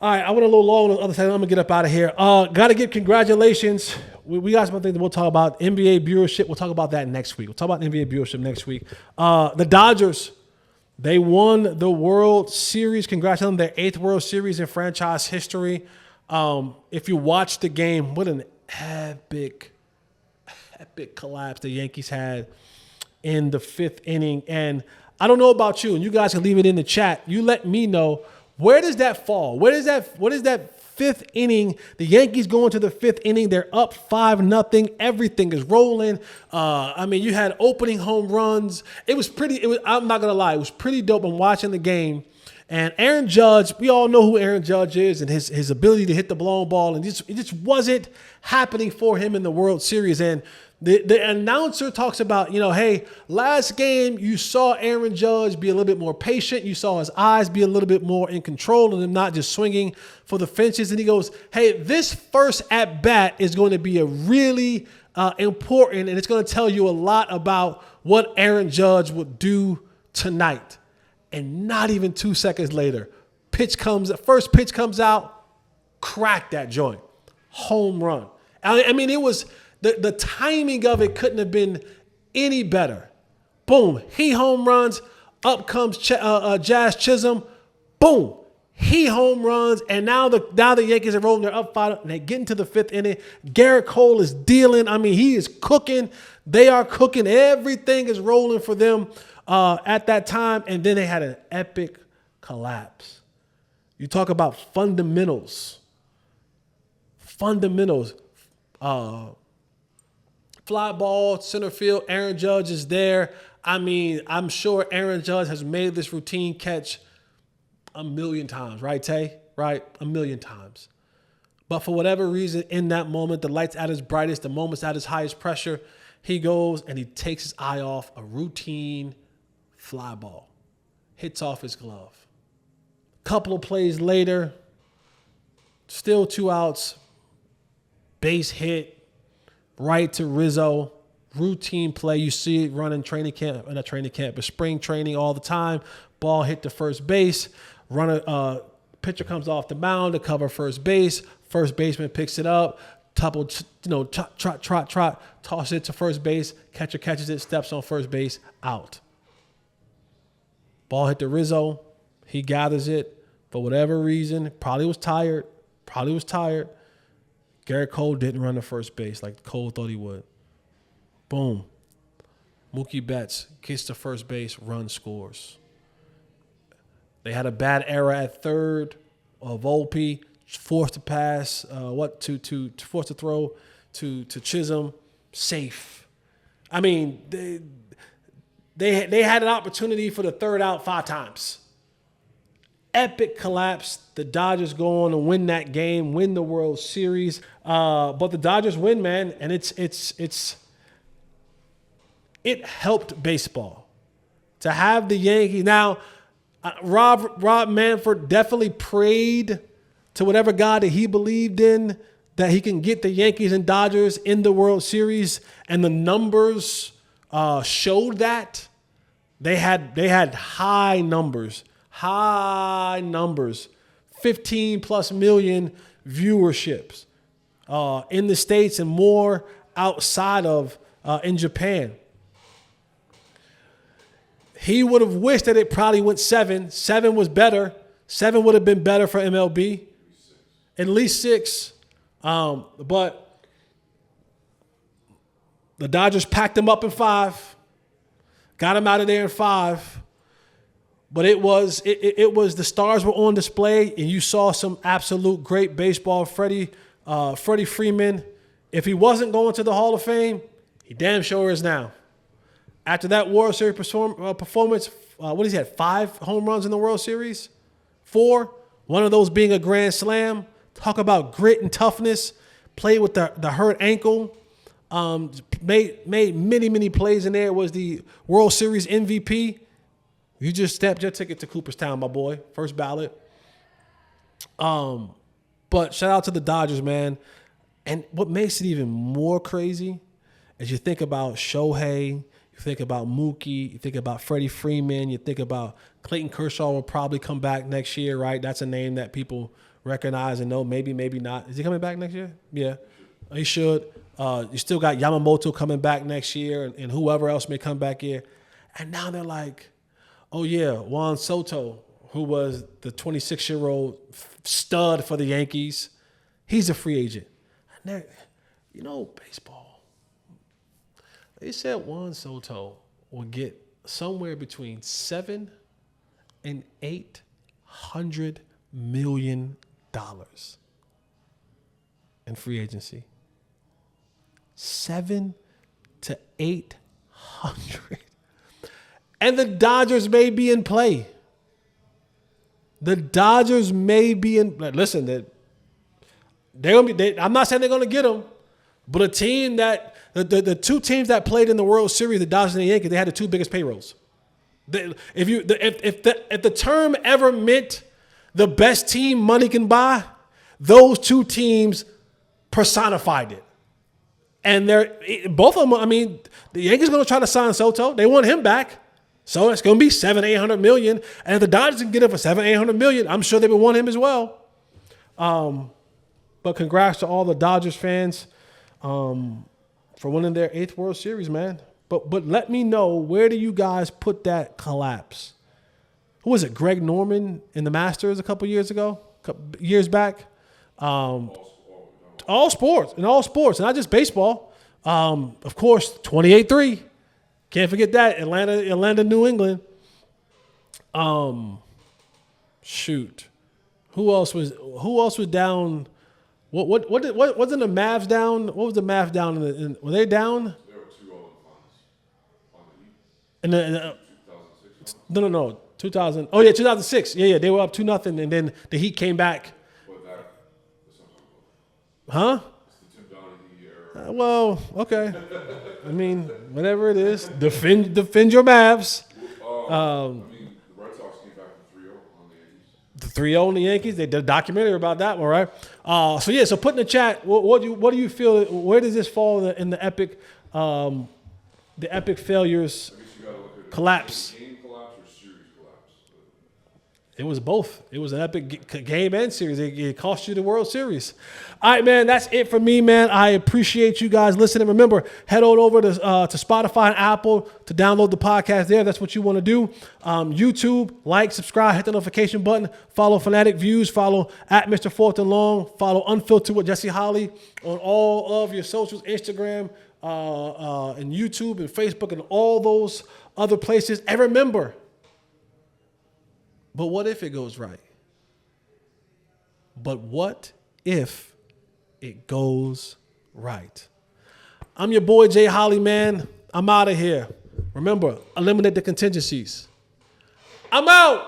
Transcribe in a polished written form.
All right, I went a little long on the other side. I'm going to get up out of here. Got to give congratulations. We got some things that we'll talk about. NBA viewership, we'll talk about that next week. We'll talk about NBA viewership next week. The Dodgers, they won the World Series. Congrats on their 8th World Series in franchise history. If you watch the game, what an epic collapse the Yankees had in the 5th inning. And I don't know about you, and you guys can leave it in the chat. You let me know, where does that fall? What is that 5th inning? The Yankees go into the 5th inning. They're up 5-0. Everything is rolling. You had opening home runs. I'm not going to lie. It was pretty dope. I'm watching the game. And Aaron Judge, we all know who Aaron Judge is and his ability to hit the blown ball. And it just wasn't happening for him in the World Series. And the announcer talks about, hey, last game you saw Aaron Judge be a little bit more patient. You saw his eyes be a little bit more in control and him not just swinging for the fences. And he goes, hey, this first at-bat is going to be a really important, and it's going to tell you a lot about what Aaron Judge would do tonight. And not even 2 seconds later, first pitch comes out, crack that joint, home run. It was the timing of it couldn't have been any better. Boom, he home runs. Up comes Jazz Chisholm. Boom, he home runs. And now the Yankees are rolling. They're up 5. And they get into the 5th inning. Garrett Cole is dealing. He is cooking. They are cooking. Everything is rolling for them. At that time, and then they had an epic collapse. You talk about fundamentals. Fly ball, center field, Aaron Judge is there. I'm sure Aaron Judge has made this routine catch a million times, right, Tay? Right? A million times. But for whatever reason, in that moment, the light's at its brightest, the moment's at its highest pressure, he goes and he takes his eye off a routine fly ball, hits off his glove. Couple of plays later, still 2 outs, base hit, right to Rizzo, routine play. You see it running but spring training all the time. Ball hit to first base, pitcher comes off the mound to cover first base. First baseman picks it up, trot, tosses it to first base. Catcher catches it, steps on first base, out. Ball hit to Rizzo. He gathers it. For whatever reason, probably was tired. Garrett Cole didn't run to first base like Cole thought he would. Boom. Mookie Betts gets to first base, run scores. They had a bad error at third. Volpe forced to pass, forced to throw to Chisholm. Safe. They had an opportunity for the third out 5 times. Epic collapse. The Dodgers go on to win that game, win the World Series. But the Dodgers win, man, and it helped baseball to have the Yankees. Now, Rob Manfred definitely prayed to whatever God that he believed in that he can get the Yankees and Dodgers in the World Series, and the numbers showed that. They had high numbers, 15 plus million viewerships in the States and more outside of in Japan. He would have wished that it probably went 7. 7 was better. 7 would have been better for MLB. At least 6. But the Dodgers packed him up in 5. Got him out of there in 5. But it was the stars were on display, and you saw some absolute great baseball. Freddie Freeman, if he wasn't going to the Hall of Fame, he damn sure is now. After that World Series performance, what has he had? 5 home runs in the World Series? 4. One of those being a grand slam. Talk about grit and toughness. Played with the hurt ankle. Made many plays in there. Was the World Series MVP. You just stepped your ticket to Cooperstown, my boy. First ballot. But shout out to the Dodgers, man. And what makes it even more crazy is you think about Shohei, you think about Mookie, you think about Freddie Freeman, you think about Clayton Kershaw will probably come back next year, right? That's a name that people recognize and know maybe, maybe not. Is he coming back next year? Yeah, he should. You still got Yamamoto coming back next year and whoever else may come back here. And now they're like, oh, yeah, Juan Soto, who was the 26-year-old stud for the Yankees, he's a free agent. And baseball, they said Juan Soto will get somewhere between $700 and $800 million in free agency. 700 to 800. And the Dodgers may be in play. The Dodgers may be in. Listen, they're gonna be. I'm not saying they're gonna get them, but a team that the two teams that played in the World Series, the Dodgers and the Yankees, they had the two biggest payrolls. If the term ever meant the best team money can buy, those two teams personified it. And they're both of them. I mean, the Yankees are going to try to sign Soto. They want him back. So it's going to be $700-800 million. And if the Dodgers can get him for $700-800 million, I'm sure they would want him as well. But congrats to all the Dodgers fans for winning their 8th World Series, man. But let me know, where do you guys put that collapse? Who was it? Greg Norman in the Masters a couple years back. All sports, and not just baseball. Of course, 28-3. Can't forget that. Atlanta, New England. Shoot. Who else was down? What wasn't the Mavs down? What was the Mavs down? Were they down? They were 2-0 on the Heat. No. 2000. Oh yeah, 2006. Yeah. They were up 2-0, and then the Heat came back. Huh? It's the Tim Donaghy era. Well, okay. I mean, whatever it is, defend your Mavs. The Red Sox came back from 3-0 on the Yankees. The 3-0 on the Yankees. They did a documentary about that one, right? So put in the chat. What do you feel? Where does this fall in the epic failures I guess you got to look at collapse? Game collapse or series collapse. It was both. It was an epic game and series. It cost you the World Series. All right, man, that's it for me, man. I appreciate you guys listening. Remember, head on over to Spotify and Apple to download the podcast there. That's what you want to do. YouTube, like, subscribe, hit the notification button. Follow Fanatic Views. Follow at Mr. Fourth and Long. Follow Unfiltered with Jesse Holley on all of your socials, Instagram, and YouTube and Facebook and all those other places. And remember, but what if it goes right? But what if it goes right? I'm your boy, Jay Holley, man. I'm out of here. Remember, eliminate the contingencies. I'm out.